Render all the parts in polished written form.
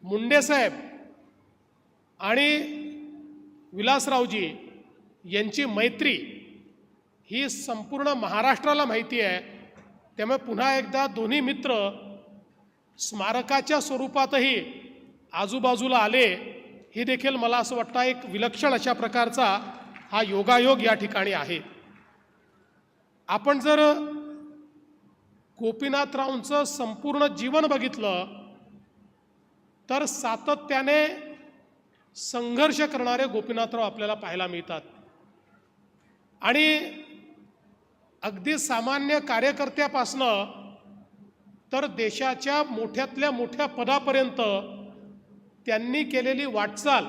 मुंडे साहेब आणि विलासरावजी यांची मैत्री ही संपूर्ण महाराष्ट्राला माहिती आहे। त्यामुळे पुन्हा एकदा दोन्ही मित्र स्मारकाच्या स्वरूपातही आजूबाजूला आले, हे देखील मला असं वाटतं एक विलक्षण अशा प्रकारचा हा योगायोग या ठिकाणी आहे। आपण जर गोपीनाथरावांचं संपूर्ण जीवन बघितलं तर सातत्याने संघर्ष करणारे गोपीनाथराव आपल्याला पाहायला मिळतात आणि अगदी सामान्य कार्यकर्त्यापासनं तर देशाच्या मोठ्यातल्या मोठ्या पदापर्यंत त्यांनी केलेली वाटचाल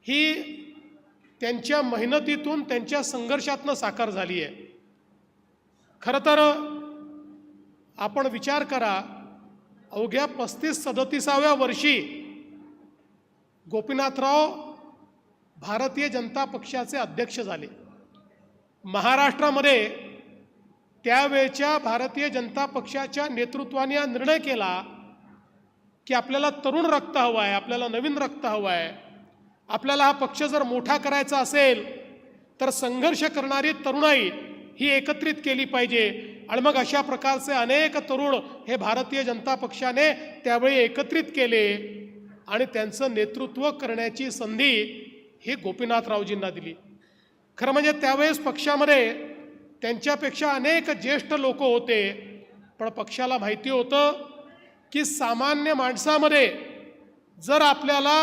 ही त्यांच्या मेहनतीतून त्यांच्या संघर्षातून साकार झाली आहे। खरं तर आपण विचार करा, अवघ्या 35-37व्या वर्षी गोपीनाथराव भारतीय जनता पक्षाचे अध्यक्ष झाले। महाराष्ट्रामध्ये त्यावेळच्या भारतीय जनता पक्षाच्या नेतृत्वाने हा निर्णय केला की आपल्याला तरुण रक्त हवं आहे, आपल्याला नवीन रक्त हवं आहे, आपल्याला हा पक्ष जर मोठा करायचा असेल तर संघर्ष करणारी तरुणाई ही एकत्रित केली पाहिजे। आणि मग अशा प्रकारचे अनेक तरुण हे भारतीय जनता पक्षाने त्यावेळी एकत्रित केले आणि त्यांचं नेतृत्व करण्याची संधी ही गोपीनाथरावजींना दिली। खरं म्हणजे त्यावेळेस पक्षामध्ये त्यांच्यापेक्षा अनेक ज्येष्ठ लोक होते, पण पक्षाला माहिती होतं की सामान्य माणसामध्ये जर आपल्याला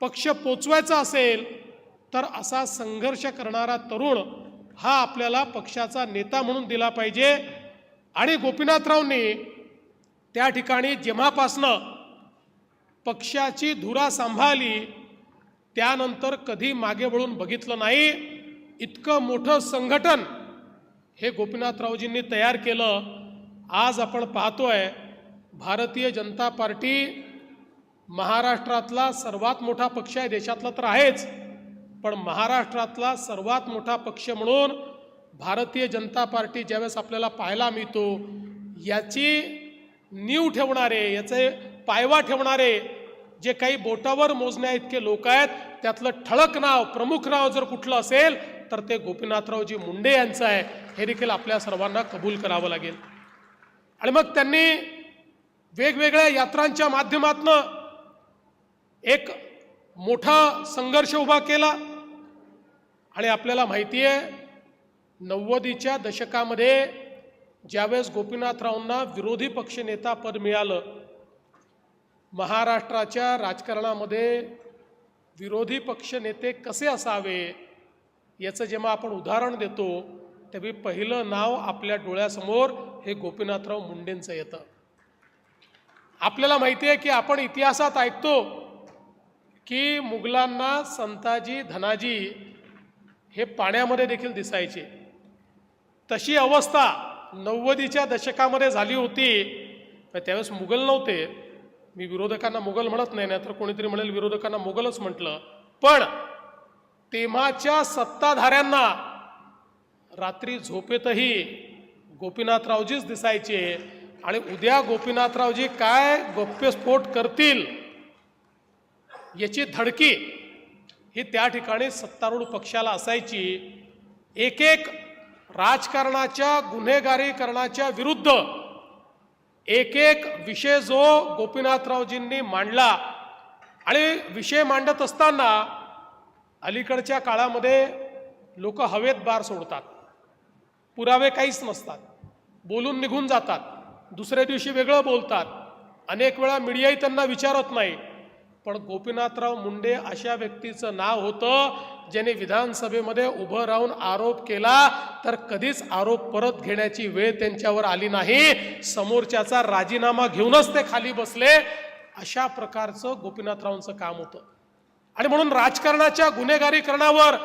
पक्ष पोचवायचा असेल तर असा संघर्ष करणारा तरुण हा आपल्याला पक्षाचा नेता म्हणून दिला पाहिजे। आणि गोपीनाथरावांनी त्या ठिकाणी जेव्हापासनं पक्षाची धुरा सांभाळली त्यानंतर कधी मागे वळून बघितलं नाही। इतकं मोठं संघटन हे गोपीनाथरावजींनी तयार केलं। आज आपण पाहतोय भारतीय जनता पार्टी महाराष्ट्रातला सर्वात मोठा पक्ष आहे, देशातला तर आहेच, पण महाराष्ट्रातला सर्वात मोठा पक्ष म्हणून भारतीय जनता पार्टी ज्यावेळेस आपल्याला पाहायला मिळतो, याची नीव ठेवणारे, याचे पायवा ठेवणारे जे काही बोटावर मोजण्या इतके लोक आहेत, त्यातलं ठळक नाव, प्रमुख नाव जर कुठलं असेल तर ते गोपीनाथरावजी मुंडे यांचं आहे। हे देखील आपल्या सर्वांना कबूल करावं लागेल। आणि मग त्यांनी वेगवेगळ्या यात्रांच्या माध्यमातून एक मोठा संघर्ष उभा केला। आणि आपल्याला माहिती आहे 90च्या दशकामध्ये ज्यावेळेस गोपीनाथरावांना विरोधी पक्षनेता पद मिळालं, महाराष्ट्राच्या राजकारणामध्ये विरोधी पक्षनेते कसे असावे याचं जेव्हा आपण उदाहरण देतो तेव्हा पहिलं नाव आपल्या डोळ्यासमोर हे गोपीनाथराव मुंडेंचं येतं। आपल्याला माहिती आहे की आपण इतिहासात ऐकतो की मुघलांना संताजी धनाजी हे पाण्यामध्ये देखील दिसायचे। तशी अवस्था 90च्या दशकामध्ये झाली होती। त्यावेळेस मुघल नव्हते, मी विरोधकांना मुघल म्हणत नाही, नाहीतर कोणीतरी म्हणेल विरोधकांना मुघलच म्हटलं, पण तेव्हाच्या सत्ताधाऱ्यांना रात्री झोपेतही गोपीनाथरावजीच दिसायचे। आणि उद्या गोपीनाथरावजी काय गौप्यस्फोट करतील याची धडकी ही त्या ठिकाणी सत्तारूढ पक्षाला असायची। एक एक राजकारणाच्या गुन्हेगारीकरणाच्या विरुद्ध एक एक विषय जो गोपीनाथरावजींनी मांडला। आणि विषय मांडत असताना अलीकडच्या काळामध्ये लोक हवेत बार सोडतात, पुरावे काहीच नसतात, बोलून निघून जातात, दुसऱ्या दिवशी वेगळं बोलतात, अनेक वेळा मीडियाही त्यांना विचारत नाही। पण गोपीनाथराव मुंडे अशा व्यक्तीचं नाव होतं ज्याने विधानसभेमध्ये उभं राहून आरोप केला तर कधीच आरोप परत घेण्याची वेळ त्यांच्यावर आली नाही, समोरच्याचा राजीनामा घेऊनच ते खाली बसले। अशा प्रकारचं गोपीनाथरावांचं काम होतं। आणि म्हणून राजकारणाच्या गुन्हेगारीकरणावर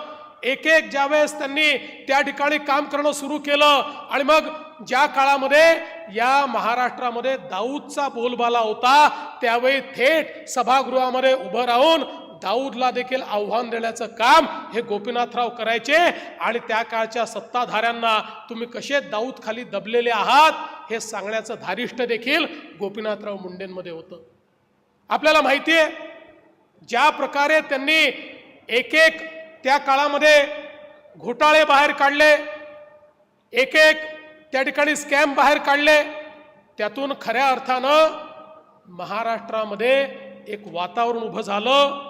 एक एक ज्यावेळेस त्यांनी त्या ठिकाणी काम करणं सुरू केलं आणि मग ज्या काळामध्ये या महाराष्ट्रामध्ये दाऊदचा बोलबाला होता त्यावेळी थेट सभागृहामध्ये उभं राहून दाऊदला देखील आव्हान देण्याचं काम हे गोपीनाथराव करायचे। आणि त्या काळच्या सत्ताधाऱ्यांना तुम्ही कसे दाऊद खाली दबलेले आहात हे सांगण्याचं धारिष्ट देखील गोपीनाथराव मुंडेंमध्ये होतं। आपल्याला माहिती आहे ज्या प्रकारे त्यांनी एक एक त्या काळामध्ये घोटाळे बाहेर काढले, एक एक त्या ठिकाणी स्कॅम बाहेर काढले, त्यातून खऱ्या अर्थानं महाराष्ट्रामध्ये एक वातावरण उभं झालं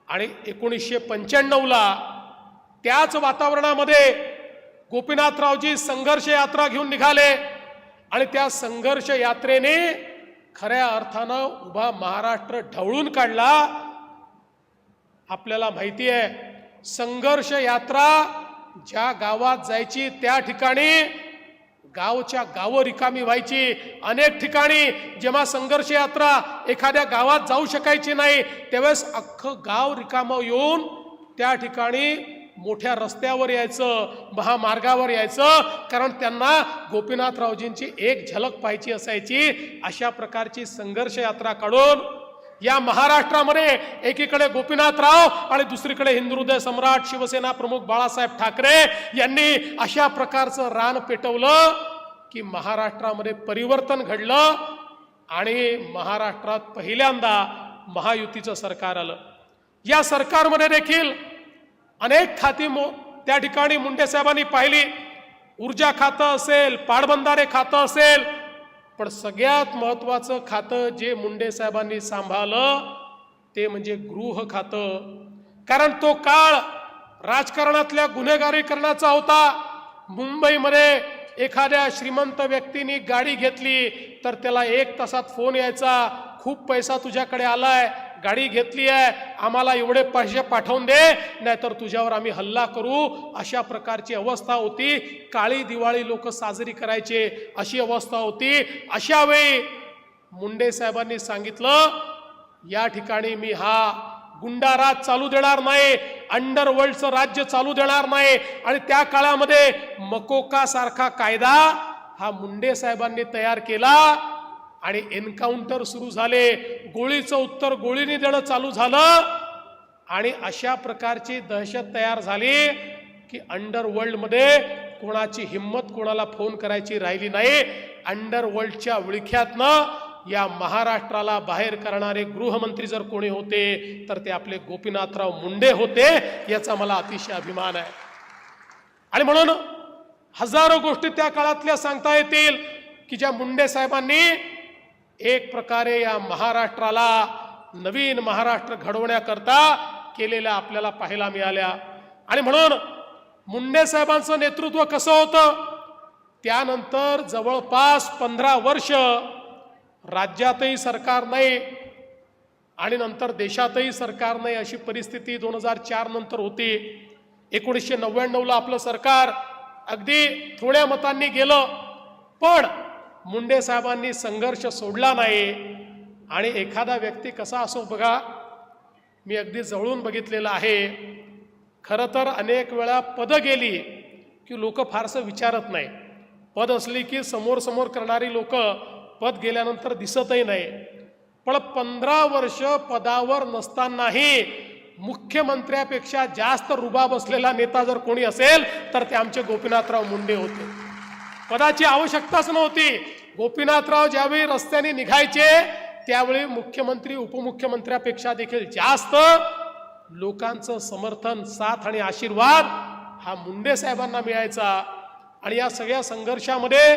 आणि 1995ला त्याच वातावरणामध्ये गोपीनाथरावजी संघर्ष यात्रा घेऊन निघाले आणि त्या संघर्ष यात्रेने खऱ्या अर्थानं उभा महाराष्ट्र ढवळून काढला। आपल्याला माहिती आहे संघर्ष यात्रा ज्या गावात जायची त्या ठिकाणी गावच्या गावं रिकामी व्हायची। अनेक ठिकाणी जेव्हा संघर्ष यात्रा एखाद्या गावात जाऊ शकायची नाही त्यावेळेस अख्खं गाव रिकामं येऊन त्या ठिकाणी मोठ्या रस्त्यावर यायचं, महामार्गावर यायचं, कारण त्यांना गोपीनाथरावजींची एक झलक पाहायची असायची। अशा प्रकारची संघर्ष यात्रा काढून या महाराष्ट्रामध्ये एकीकडे गोपीनाथराव आणि दुसरीकडे हिंदुहृदय सम्राट शिवसेना प्रमुख बाळासाहेब ठाकरे यांनी अशा प्रकारचं रान पेटवलं की महाराष्ट्रामध्ये परिवर्तन घडलं आणि महाराष्ट्रात पहिल्यांदा महायुतीचं सरकार आलं। या सरकारमध्ये देखील अनेक खाती त्या ठिकाणी मुंडे साहेबांनी पाहिली, ऊर्जा खातं असेल, पाटबंधारे खातं असेल, पण सगळ्यात महत्त्वाचं खातं जे मुंडे साहेबांनी सांभाळलं ते म्हणजे गृह खातं। कारण तो काळ राजकारणातल्या गुन्हेगारीकरणाचा होता। मुंबईमध्ये एखाद्या श्रीमंत व्यक्तीने गाडी घेतली तर त्याला 1 तासात फोन यायचा, खूप पैसा तुझ्याकडे आलाय, गाडी घेतली आहे, आम्हाला एवढे पैसे पाठवून दे नाहीतर तुझ्यावर आम्ही हल्ला करू। अशा प्रकारची अवस्था होती। काळी दिवाळी लोक साजरी करायचे अशी अवस्था होती। अशा वेळी मुंडे साहेबांनी सांगितलं या ठिकाणी मी हा गुंडाराज चालू देणार नाही, अंडरवर्ल्डचं राज्य चालू देणार नाही। आणि त्या काळामध्ये मकोका सारखा कायदा हा मुंडे साहेबांनी तयार केला आणि एन्काउंटर सुरू झाले, गोळीचं उत्तर गोळीने देणं चालू झालं आणि अशा प्रकारची दहशत तयार झाली की अंडरवर्ल्डमध्ये कोणाची हिम्मत कोणाला फोन करायची राहिली नाही। अंडरवर्ल्डच्या विळख्यातनं या महाराष्ट्राला बाहेर करणारे गृहमंत्री जर कोणी होते तर ते आपले गोपीनाथराव मुंडे होते, याचा मला अतिशय अभिमान आहे। आणि म्हणून हजारो गोष्टी त्या काळातल्या सांगता येतील की ज्या मुंडे साहेबांनी एक प्रकारे या महाराष्ट्राला नवीन महाराष्ट्र घडवण्याकरता केलेल्या आपल्याला पाहायला मिळाल्या। आणि म्हणून मुंडे साहेबांचं नेतृत्व कसं होतं, त्यानंतर जवळपास 15 वर्ष राज्यातही सरकार नाही आणि नंतर देशातही सरकार नाही अशी परिस्थिती 2004 नंतर होती। 1999ला आपलं सरकार अगदी थोड्या मतांनी गेलं, पण मुंडे साहेबांनी संघर्ष सोडला नाही। आणि एखादा व्यक्ती कसा असो बघा, मी अगदी जवळून बघितलेलं आहे। खरं तर अनेक वेळा पदं गेली की लोक फारसं विचारत नाही, पद असली की समोर समोर करणारी लोक पद गेल्यानंतर दिसतही नाही। पण 15 वर्ष पदावर नसतानाही मुख्यमंत्र्यापेक्षा जास्त रुबाब असलेला नेता जर कोणी असेल तर ते आमचे गोपीनाथराव मुंडे होते। पदाची आवश्यकताच नव्हती। गोपीनाथराव ज्यावेळी रस्त्याने निघायचे त्यावेळी मुख्यमंत्री उपमुख्यमंत्र्यापेक्षा देखील जास्त लोकांचं समर्थन, साथ आणि आशीर्वाद हा मुंडे साहेबांना मिळायचा। आणि या सगळ्या संघर्षामध्ये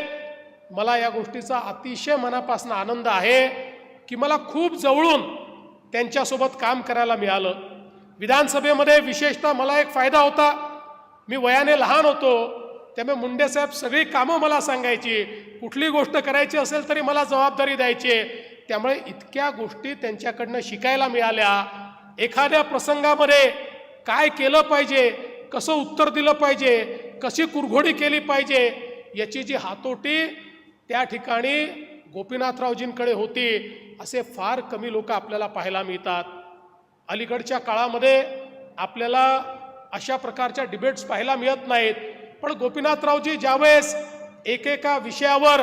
मला या गोष्टीचा अतिशय मनापासून आनंद आहे की मला खूप जवळून त्यांच्यासोबत काम करायला मिळालं। विधानसभेमध्ये विशेषतः मला एक फायदा होता, मी वयाने लहान होतो, त्यामुळे मुंडे साहेब सगळी कामं मला सांगायची, कुठली गोष्ट करायची असेल तरी मला जबाबदारी द्यायची। त्यामुळे इतक्या गोष्टी त्यांच्याकडनं शिकायला मिळाल्या। एखाद्या प्रसंगामध्ये काय केलं पाहिजे, कसं उत्तर दिलं पाहिजे, कशी कुरघोडी केली पाहिजे, याची जी हातोटी त्या ठिकाणी गोपीनाथरावजींकडे होती असे फार कमी लोक आपल्याला पाहायला मिळतात। अलीकडच्या काळामध्ये आपल्याला अशा प्रकारच्या डिबेट्स पाहायला मिळत नाहीत, पण गोपीनाथरावजी ज्यावेळेस एकेका विषयावर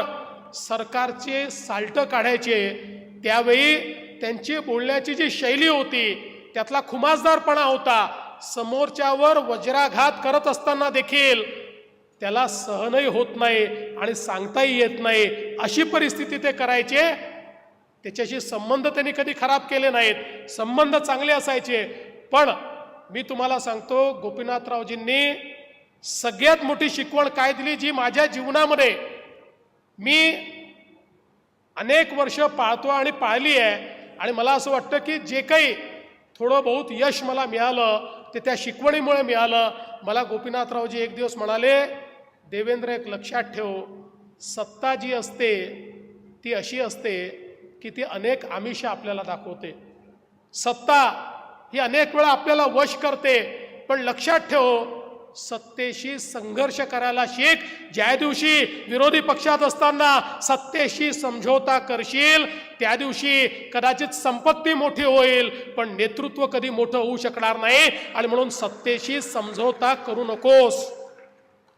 सरकारचे साल्ट काढायचे त्यावेळी त्यांची बोलण्याची जी शैली होती त्यातला खुमासदारपणा होता। समोरच्यावर वज्राघात करत असताना देखील त्याला सहनही होत नाही आणि सांगताही येत नाही, अशी परिस्थिती ते करायचे। त्याच्याशी संबंध त्यांनी कधी खराब केले नाहीत, संबंध चांगले असायचे. पण मी तुम्हाला सांगतो, गोपीनाथरावजींनी सगळ्यात मोठी शिकवण काय दिली, जी माझ्या जीवनामध्ये मी अनेक वर्ष पाळतो आणि पाळली आहे. आणि मला असं वाटतं की जे काही थोडं बहुत यश मला मिळालं ते त्या शिकवणीमुळे मिळालं. मला गोपीनाथरावजी एक दिवस म्हणाले, देवेंद्र एक लक्षात ठेव, सत्ता जी असते ती अशी असते की ती अनेक आमिष आपल्याला दाखवते. सत्ता ही अनेक वेळा आपल्याला वश करते, पण लक्षात ठेव, सत्तेशी संघर्ष करायला शिक. ज्या दिवशी विरोधी पक्षात असताना सत्तेशी समझोता करशील त्या दिवशी कदाचित संपत्ती मोठी होईल, पण नेतृत्व कधी मोठं होऊ शकणार नाही. आणि म्हणून सत्तेशी समझोता करू नकोस.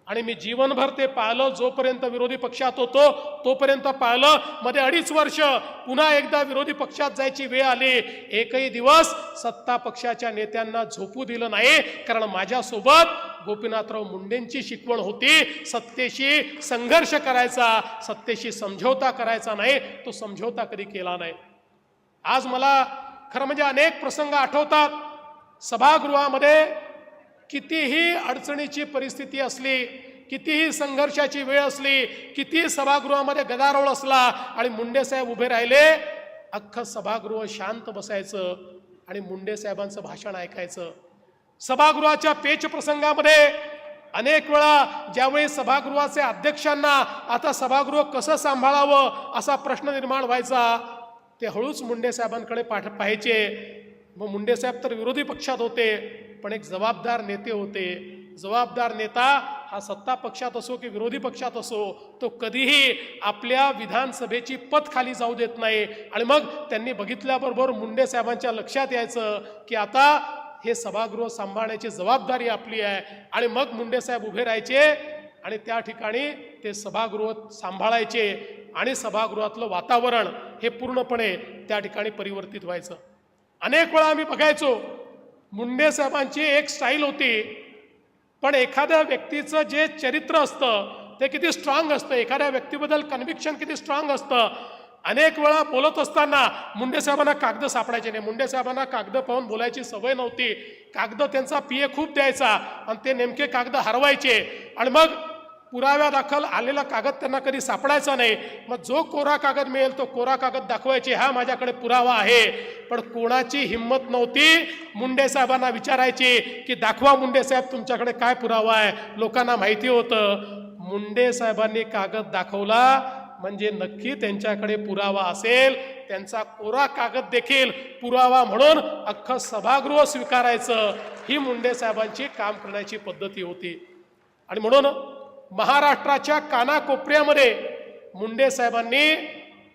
आणि मी जीवनभर ते पाहिलं. जोपर्यंत विरोधी पक्षात होतो तोपर्यंत पाहिलं. मध्ये 2.5 वर्ष पुन्हा एकदा विरोधी पक्षात जायची वेळ आली. एकही दिवस सत्ता पक्षाच्या नेत्यांना झोपू दिलं नाही, कारण माझ्यासोबत गोपीनाथराव मुंडेंची शिकवण होती. सत्तेशी संघर्ष करायचा, सत्तेशी समझोता करायचा नाही. तो समझोता कधी केला नाही. आज मला खरं म्हणजे अनेक प्रसंग आठवतात. सभागृहामध्ये कितीही अडचणीची परिस्थिती असली, कितीही संघर्षाची वेळ असली, कितीही सभागृहामध्ये गदारोळ असला आणि मुंडे साहेब उभे राहिले, अख्खं सभागृह शांत बसायचं आणि मुंडे साहेबांचं भाषण ऐकायचं. सभागृहाच्या पेच प्रसंगामध्ये अनेक वेळा ज्यावेळी सभागृहाचे अध्यक्षांना आता सभागृह कसं सांभाळावं असा प्रश्न निर्माण व्हायचा, ते हळूच मुंडे साहेबांकडे पाहायचे. मग मुंडे साहेब तर विरोधी पक्षात होते, पण एक जबाबदार नेते होते. जबाबदार नेता हा सत्ता पक्षात असो की विरोधी पक्षात असो, तो कधीही आपल्या विधानसभेची पत खाली जाऊ देत नाही. आणि मग त्यांनी बघितल्याबरोबर मुंडे साहेबांच्या लक्षात यायचं की आता हे सभागृह सांभाळण्याची जबाबदारी आपली आहे. आणि मग मुंडे साहेब उभे राहायचे आणि त्या ठिकाणी ते सभागृह सांभाळायचे आणि सभागृहातलं वातावरण हे पूर्णपणे त्या ठिकाणी परिवर्तित व्हायचं. अनेक वेळा आम्ही बघायचो, मुंडे साहेबांची एक स्टाईल होती, पण एखाद्या व्यक्तीचं जे चरित्र असतं ते किती स्ट्रॉंग असतं, एखाद्या व्यक्तीबद्दल कन्व्हिक्शन किती स्ट्रॉंग असतं. अनेक वेळा बोलत असताना मुंडे साहेबांना कागद सापडायचे नाही. मुंडे साहेबांना कागद पाहून बोलायची सवय नव्हती. कागद त्यांचा पीए खूप द्यायचा आणि ते नेमके कागद हरवायचे आणि मग पुराव्यादाखल आलेला कागद त्यांना कधी सापडायचा नाही. मग जो कोरा कागद मिळेल तो कोरा कागद दाखवायचे, हा माझ्याकडे पुरावा आहे. पण कोणाची हिंमत नव्हती मुंडे साहेबांना विचारायची की दाखवा मुंडे साहेब तुमच्याकडे काय पुरावा आहे. लोकांना माहिती होतं मुंडे साहेबांनी कागद दाखवला म्हणजे नक्की त्यांच्याकडे पुरावा असेल. त्यांचा कोरा कागद देखील पुरावा म्हणून अख्खं सभागृह स्वीकारायचं. ही मुंडे साहेबांची काम करण्याची पद्धती होती. आणि म्हणून महाराष्ट्राच्या कानाकोपऱ्यामध्ये मुंडे साहेबांनी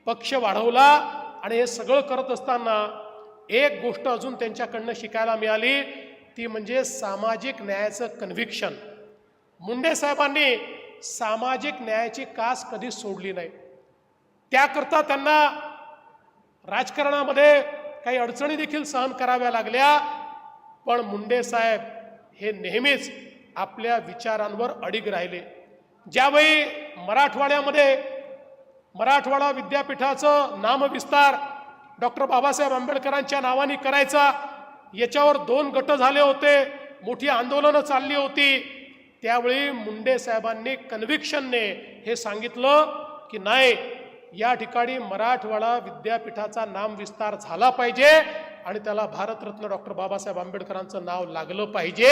पक्ष वाढवला. आणि हे सगळं करत असताना एक गोष्ट अजून त्यांच्याकडनं शिकायला मिळाली, ती म्हणजे सामाजिक न्यायाचं कन्व्हिक्शन. मुंडे साहेबांनी सामाजिक न्यायाची कास कधी सोडली नाही. त्याकरता त्यांना राजकारणामध्ये काही अडचणी देखील सहन कराव्या लागल्या, पण मुंडे साहेब हे नेहमीच आपल्या विचारांवर अडिग राहिले. ज्यावेळी मराठवाड्यामध्ये मराठवाडा विद्यापीठाचं नामविस्तार डॉक्टर बाबासाहेब आंबेडकरांच्या नावाने करायचा, याच्यावर 2 गट झाले होते, मोठी आंदोलनं चालली होती. त्यावेळी मुंडे साहेबांनी कन्व्हिक्शनने हे सांगितलं की नाही, या ठिकाणी मराठवाडा विद्यापीठाचा नामविस्तार झाला पाहिजे आणि त्याला भारतरत्न डॉक्टर बाबासाहेब आंबेडकरांचं नाव लागलं पाहिजे.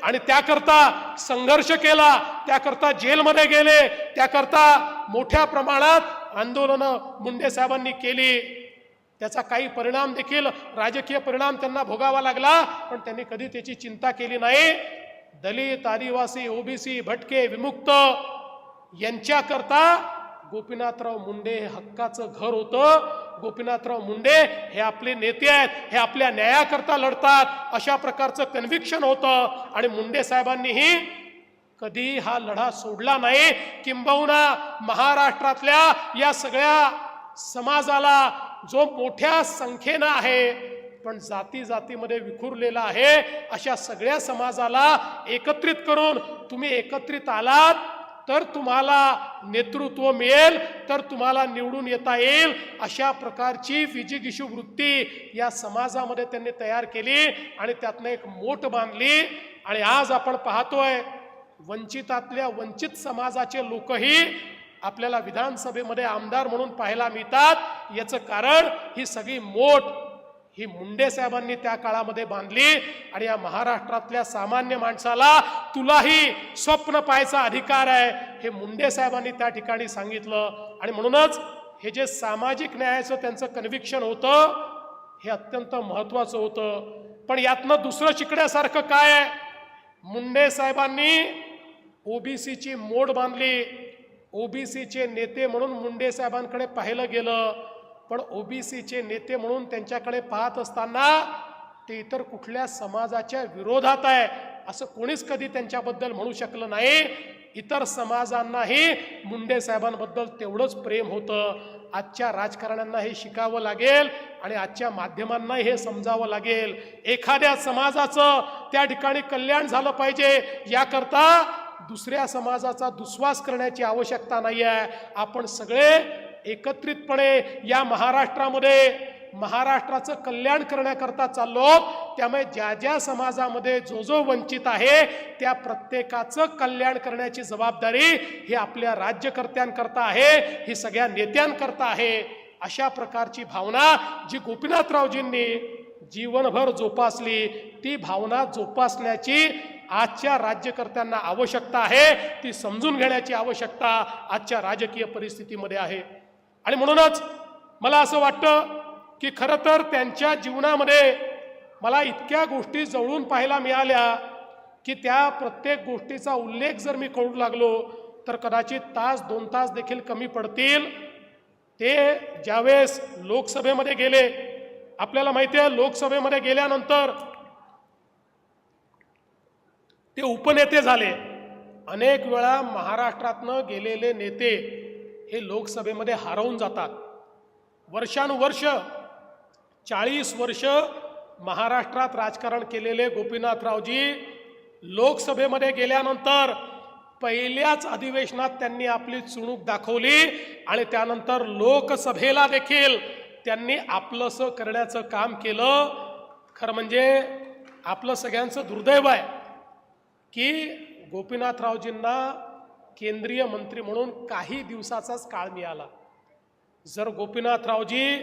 आणि त्याकरता संघर्ष केला, त्याकरता जेलमध्ये गेले, त्याकरता मोठ्या प्रमाणात आंदोलनं मुंडे साहेबांनी केली. त्याचा काही परिणाम देखील, राजकीय परिणाम त्यांना भोगावा लागला, पण त्यांनी कधी त्याची चिंता केली नाही. दलित, आदिवासी, ओबीसी, भटके, विमुक्त यांच्याकरता गोपीनाथराव मुंडे हे हक्काचं घर होतं. गोपीनाथराव मुंडे हे आपले नेते आहेत, हे आपल्या न्यायाकरता लढतात, अशा प्रकारचं कन्व्हिक्शन होतं. आणि मुंडे साहेबांनीही कधी हा लढा सोडला नाही. किंबहुना महाराष्ट्रातल्या या सगळ्या समाजाला, जो मोठ्या संख्येनं आहे पण जाती जातीमध्ये विखुरलेला आहे, अशा सगळ्या समाजाला एकत्रित करून तुम्ही एकत्रित आलात तर तुम्हाला नेतृत्व मिळेल, तर तुम्हाला निवडून येता येईल, अशा प्रकारची विजिगीषू वृत्ती या समाजामध्ये त्यांनी तयार केली आणि त्यातनं एक मोठ बांधली. आणि आज आपण पाहतोय वंचितातल्या वंचित समाजाचे लोकही आपल्याला विधानसभेमध्ये आमदार म्हणून पाहायला मिळतात. याचं कारण ही सगळी मोठ ही मुंडे साहेबांनी त्या काळामध्ये बांधली. आणि या महाराष्ट्रातल्या सामान्य माणसाला तुलाही स्वप्न पाहायचा अधिकार आहे हे मुंडे साहेबांनी त्या ठिकाणी सांगितलं. आणि म्हणूनच हे जे सामाजिक न्यायाचं त्यांचं कन्व्हिक्शन होतं हे अत्यंत महत्वाचं होतं. पण यातनं दुसरं शिकण्यासारखं काय आहे? मुंडे साहेबांनी ओबीसीची मोड बांधली. ओबीसीचे नेते म्हणून मुंडे साहेबांकडे पाहिलं गेलं, पण ओबीसीचे नेते म्हणून त्यांच्याकडे पाहत असताना ते इतर कुठल्या समाजाच्या विरोधात आहे असं कोणीच कधी त्यांच्याबद्दल म्हणू शकलं नाही. इतर समाजांनाही मुंडे साहेबांबद्दल तेवढंच प्रेम होतं. आजच्या राजकारण्यांना हे शिकावं लागेल आणि आजच्या माध्यमांनाही हे समजावं लागेल. एखाद्या समाजाचं त्या ठिकाणी कल्याण झालं पाहिजे याकरता दुसऱ्या समाजाचा दुस्वास करण्याची आवश्यकता नाही आहे. आपण सगळे एकत्रितपणे या महाराष्ट्राचं कल्याण करण्याकरता चाललो. त्यामुळे ज्या ज्या समाजामध्ये जो जो वंचित आहे त्या प्रत्येकाचं कल्याण करण्याची जबाबदारी ही आपल्या राज्यकर्त्यांकरता आहे, ही सगळ्या नेत्यांकरता आहे. अशा प्रकारची भावना जी गोपीनाथरावजींनी जीवनभर जोपासली, ती भावना जोपासण्याची आजच्या राज्यकर्त्यांना आवश्यकता आहे. ती समजून घेण्याची आवश्यकता आजच्या राजकीय परिस्थितीमध्ये आहे. आणि म्हणूनच मला असं वाटतं की खरं तर त्यांच्या जीवनामध्ये मला इतक्या गोष्टी जवळून पाहायला मिळाल्या की त्या प्रत्येक गोष्टीचा उल्लेख जर मी करू लागलो तर कदाचित तास 2 तास देखील कमी पडतील. ते ज्यावेळेस लोकसभेमध्ये गेले, आपल्याला माहिती आहे लोकसभेमध्ये गेल्यानंतर ते उपनेते झाले. अनेक वेळा महाराष्ट्रातनं गेलेले नेते हे लोकसभेमध्ये हरवून जातात. वर्षानुवर्ष 40 वर्ष महाराष्ट्रात राजकारण केलेले गोपीनाथरावजी लोकसभेमध्ये गेल्यानंतर पहिल्याच अधिवेशनात त्यांनी आपली चुणूक दाखवली आणि त्यानंतर लोकसभेला देखील त्यांनी आपलंसं करण्याचं काम केलं. खरं म्हणजे आपलं सगळ्यांचं दुर्दैव आहे की गोपीनाथरावजींना केंद्रीय मंत्री म्हणून काही दिवसाचाच काळ मिळाला. जर गोपीनाथरावजी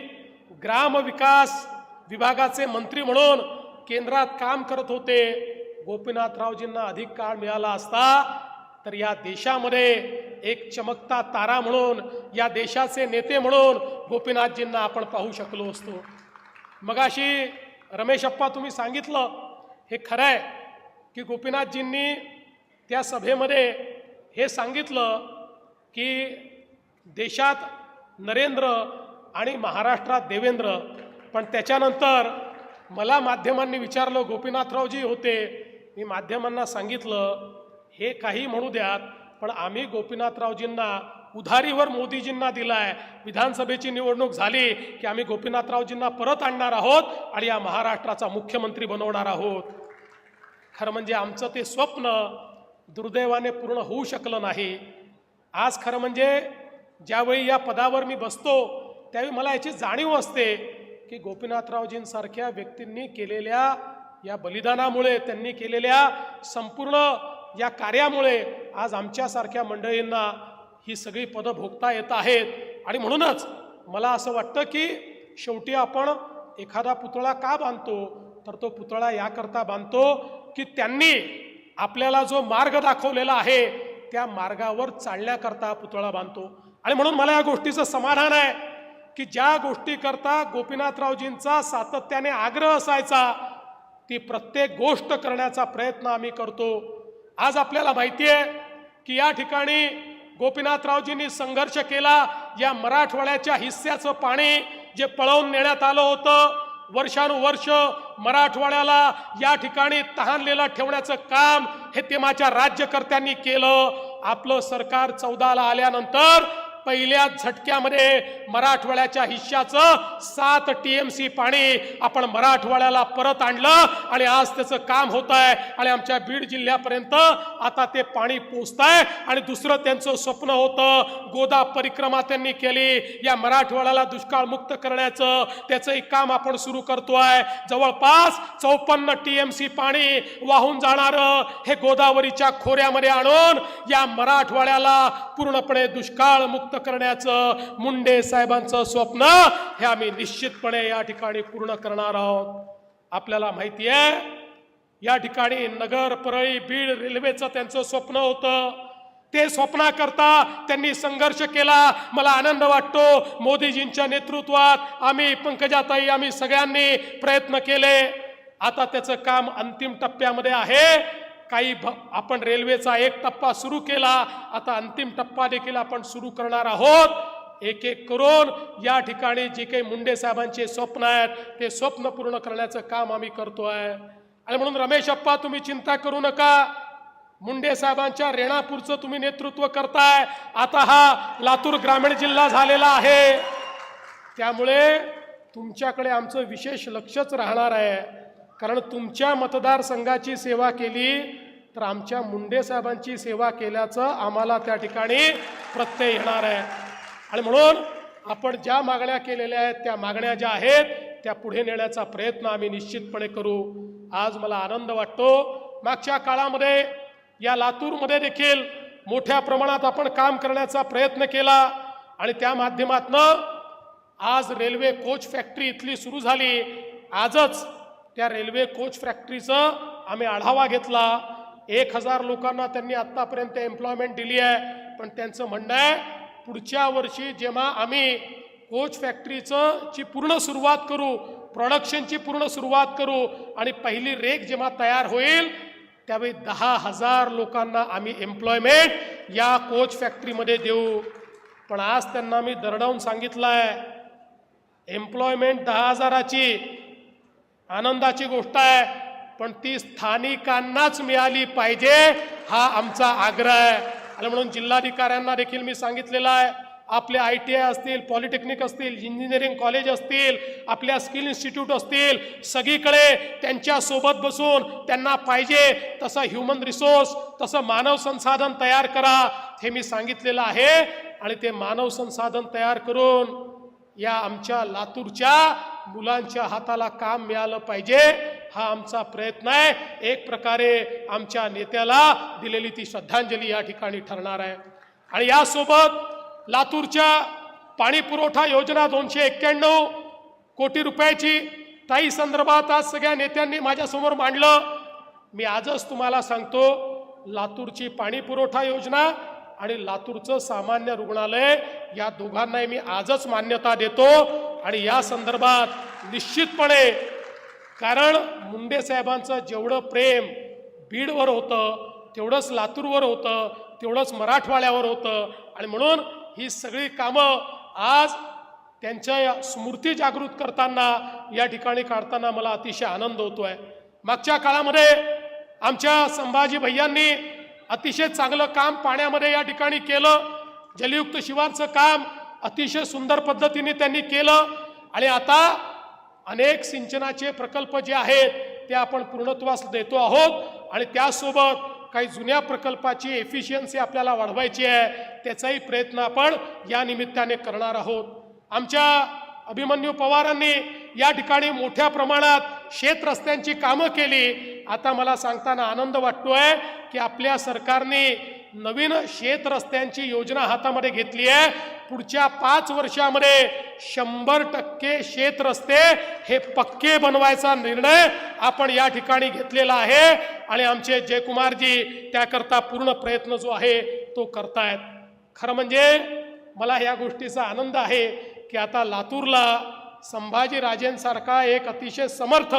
ग्रामविकास विभागाचे मंत्री म्हणून केंद्रात काम करत होते, गोपीनाथरावजींना अधिक काळ मिळाला असता तर या देशामध्ये एक चमकता तारा म्हणून, या देशाचे नेते म्हणून गोपीनाथजींना आपण पाहू शकलो असतो. मगाशी रमेश अप्पा तुम्ही सांगितलं हे खरं आहे की गोपीनाथजींनी त्या सभेमध्ये हे सांगितलं की देशात नरेंद्र आणि महाराष्ट्रात देवेंद्र. पण त्याच्यानंतर मला माध्यमांनी विचारलं, गोपीनाथरावजी होते, मी माध्यमांना सांगितलं हे काही म्हणू द्यात पण आम्ही गोपीनाथरावजींना उधारीवर मोदीजींना दिलाय. विधानसभेची निवडणूक झाली की आम्ही गोपीनाथरावजींना परत आणणार आहोत आणि या महाराष्ट्राचा मुख्यमंत्री बनवणार आहोत. खरं म्हणजे आमचं ते स्वप्न दुर्दैवाने पूर्ण होऊ शकलं नाही. आज खरं म्हणजे ज्यावेळी या पदावर मी बसतो त्यावेळी मला याची जाणीव असते की गोपीनाथरावजींसारख्या व्यक्तींनी केलेल्या या बलिदानामुळे, त्यांनी केलेल्या संपूर्ण या कार्यामुळे आज आमच्यासारख्या मंडळींना ही सगळी पदं भोगता येत आहेत. आणि म्हणूनच मला असं वाटतं की शेवटी आपण एखादा पुतळा का बांधतो तर तो पुतळा याकरता बांधतो की त्यांनी आपल्याला जो मार्ग दाखवलेला आहे त्या मार्गावर चालण्याकरता पुतळा बांधतो. आणि म्हणून मला या गोष्टीचं समाधान आहे की ज्या गोष्टीकरता गोपीनाथरावजींचा सातत्याने आग्रह असायचा ती प्रत्येक गोष्ट करण्याचा प्रयत्न आम्ही करतो. आज आपल्याला माहिती आहे की या ठिकाणी गोपीनाथरावजींनी संघर्ष केला. या मराठवाड्याच्या हिस्स्याचं पाणी जे पळवून नेण्यात आलं होतं, वर्षानुवर्ष मराठवाड्याला या ठिकाणी तहानलेलं ठेवण्याचं काम हे तेव्हाच्या राज्यकर्त्यांनी केलं. आपलं सरकार 14ला आल्यानंतर पहिल्या झटक्यामध्ये मराठवाड्याच्या हिश्श्याचं 7 TMC पाणी आपण मराठवाड्याला परत आणलं आणि आज त्याचं काम होत आहे आणि आमच्या बीड जिल्ह्यापर्यंत आता ते पाणी पोहोचतंय। आणि दुसरं त्यांचं स्वप्न होतं, गोदा परिक्रमा त्यांनी केली, या मराठवाड्याला दुष्काळ मुक्त करण्याचं, त्याचंही काम आपण सुरू करतोय। जवळपास 54 TMC पाणी वाहून जाणारं हे गोदावरीच्या खोऱ्यामध्ये आणून या मराठवाड्याला पूर्णपणे दुष्काळ मुक्त करण्याचं मुंडे साहेबांचं स्वप्न हे आम्ही निश्चितपणे या ठिकाणी पूर्ण करणार आहोत। आपल्याला माहिती आहे या ठिकाणी नगर, परळी, बीड रेल्वेचं त्यांचं स्वप्न होतं, ते स्वप्नाकरता त्यांनी संघर्ष केला। मला आनंद वाटतो मोदीजींच्या नेतृत्वात आम्ही, पंकजाताई, आम्ही सगळ्यांनी प्रयत्न केले। आता त्याचं काम अंतिम टप्प्यामध्ये आहे। काही आपण रेल्वेचा एक टप्पा सुरू केला, आता अंतिम टप्पा देखील आपण सुरू करणार आहोत। एक एक करून या ठिकाणी जे काही मुंडे साहेबांचे स्वप्न आहेत ते स्वप्न पूर्ण करण्याचं काम आम्ही करतोय। आणि म्हणून रमेश अप्पा, तुम्ही चिंता करू नका, मुंडे साहेबांच्या रेणापूरचं तुम्ही नेतृत्व करताय। आता हा लातूर ग्रामीण जिल्हा झालेला आहे, त्यामुळे तुमच्याकडे आमचं विशेष लक्षच राहणार आहे, कारण तुमच्या मतदारसंघाची सेवा केली तर आमच्या मुंडे साहेबांची सेवा केल्याचं आम्हाला त्या ठिकाणी प्रत्यय येणार आहे। आणि म्हणून आपण ज्या मागण्या केलेल्या आहेत त्या मागण्या ज्या आहेत त्या पुढे नेण्याचा प्रयत्न आम्ही निश्चितपणे करू। आज मला आनंद वाटतो, मागच्या काळामध्ये या लातूरमध्ये देखील मोठ्या प्रमाणात आपण काम करण्याचा प्रयत्न केला आणि त्या माध्यमातून आज रेल्वे कोच फॅक्टरी इथली सुरू झाली। आजच त्या रेल्वे कोच फॅक्टरीचं आम्ही आढावा घेतला। 1000 लोकांना त्यांनी आतापर्यंत एम्प्लॉयमेंट दिली आहे, पण त्यांचं म्हणणं आहे पुढच्या वर्षी जेव्हा आम्ही कोच फॅक्टरीची पूर्ण सुरुवात करू, प्रोडक्शनची पूर्ण सुरुवात करू आणि पहिली रेक जेव्हा तयार होईल त्यावेळी 10,000 लोकांना आम्ही एम्प्लॉयमेंट या कोच फॅक्टरीमध्ये देऊ। पण आज त्यांना मी दरडावून सांगितलं आहे एम्प्लॉयमेंट 10,000ची आनंदाची गोष्ट आहे, पण ती स्थानिकांनाच मिळाली पाहिजे हा आमचा आग्रह आहे। आणि म्हणून जिल्हाधिकाऱ्यांना देखील मी सांगितलेलं आहे, आपले ITI असतील, पॉलिटेक्निक असतील, इंजिनिअरिंग कॉलेज असतील, आपल्या स्किल इन्स्टिट्यूट असतील, सगळीकडे त्यांच्यासोबत बसून त्यांना पाहिजे तसं ह्युमन रिसोर्स, तसं मानव संसाधन तयार करा हे मी सांगितलेलं आहे। आणि ते मानव संसाधन तयार करून या आमच्या लातूरच्या मुलांच्या हाताला काम मिळालं पाहिजे हा आमचा प्रयत्न आहे। एक प्रकारे आमच्या नेत्याला दिलेली ती श्रद्धांजली या ठिकाणी ठरणार आहे। आणि यासोबत लातूरच्या पाणी पुरवठा योजना 291 कोटी रुपयाची ताई संदर्भात आज सगळ्या नेत्यांनी माझ्यासमोर मांडलं। मी आजच तुम्हाला सांगतो, लातूरची पाणी पुरवठा योजना आणि लातूरचं सामान्य रुग्णालय या दोघांनाही मी आजच मान्यता देतो। आणि या संदर्भात निश्चितपणे, कारण मुंडे साहेबांचं जेवढं प्रेम बीडवर होतं तेवढंच लातूरवर होतं, तेवढंच मराठवाड्यावर होतं। आणि म्हणून ही सगळी कामं आज त्यांच्या स्मृती जागृत करताना या ठिकाणी काढताना मला अतिशय आनंद होतोय। मागच्या काळामध्ये आमच्या संभाजी भैयांनी अतिशय चांगलं काम पाण्यामध्ये या ठिकाणी केलं, जलयुक्त शिवारचं काम अतिशय सुंदर पद्धतीने त्यांनी केलं। आणि आता अनेक सिंचनाचे प्रकल्प जे आहेत ते आपण पूर्णत्वास देतो आहोत आणि त्यासोबत काही जुन्या प्रकल्पाची एफिशियन्सी आपल्याला वाढवायची आहे, त्याचाही प्रयत्न आपण या निमित्ताने करणार आहोत। आमच्या अभिमन्यू पवारांनी या ठिकाणी मोठ्या प्रमाणात शेत रस्त्यांची कामं केली। आता मला सांगताना आनंद वाटतोय की आपल्या सरकारने नवीन शेत रस्त्यांची योजना हातामध्ये घेतली आहे। पुढच्या 5 वर्षामध्ये 100% शेत रस्ते हे पक्के बनवायचा निर्णय आपण या ठिकाणी घेतलेला आहे आणि आमचे जयकुमारजी त्याकरता पूर्ण प्रयत्न जो आहे तो करतायत। खरं म्हणजे मला या गोष्टीचा आनंद आहे की आता लातूरला संभाजी राजेंसारखा एक अतिशय समर्थ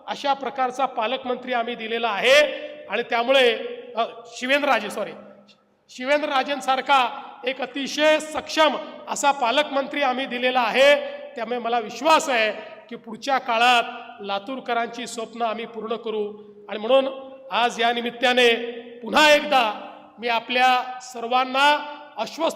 अशा प्रकारचा पालकमंत्री आम्ही दिलेला आहे आणि त्यामुळे शिवेंद्रराजेंसारखा एक अतिशय सक्षम असा पालकमंत्री आम्ही दिलेला आहे। त्यामुळे मला विश्वास आहे की पुढच्या काळात लातूरकरांची स्वप्न आम्ही पूर्ण करू। आणि म्हणून आज या निमित्ताने पुन्हा एकदा मी आपल्या सर्वांना आश्वस्त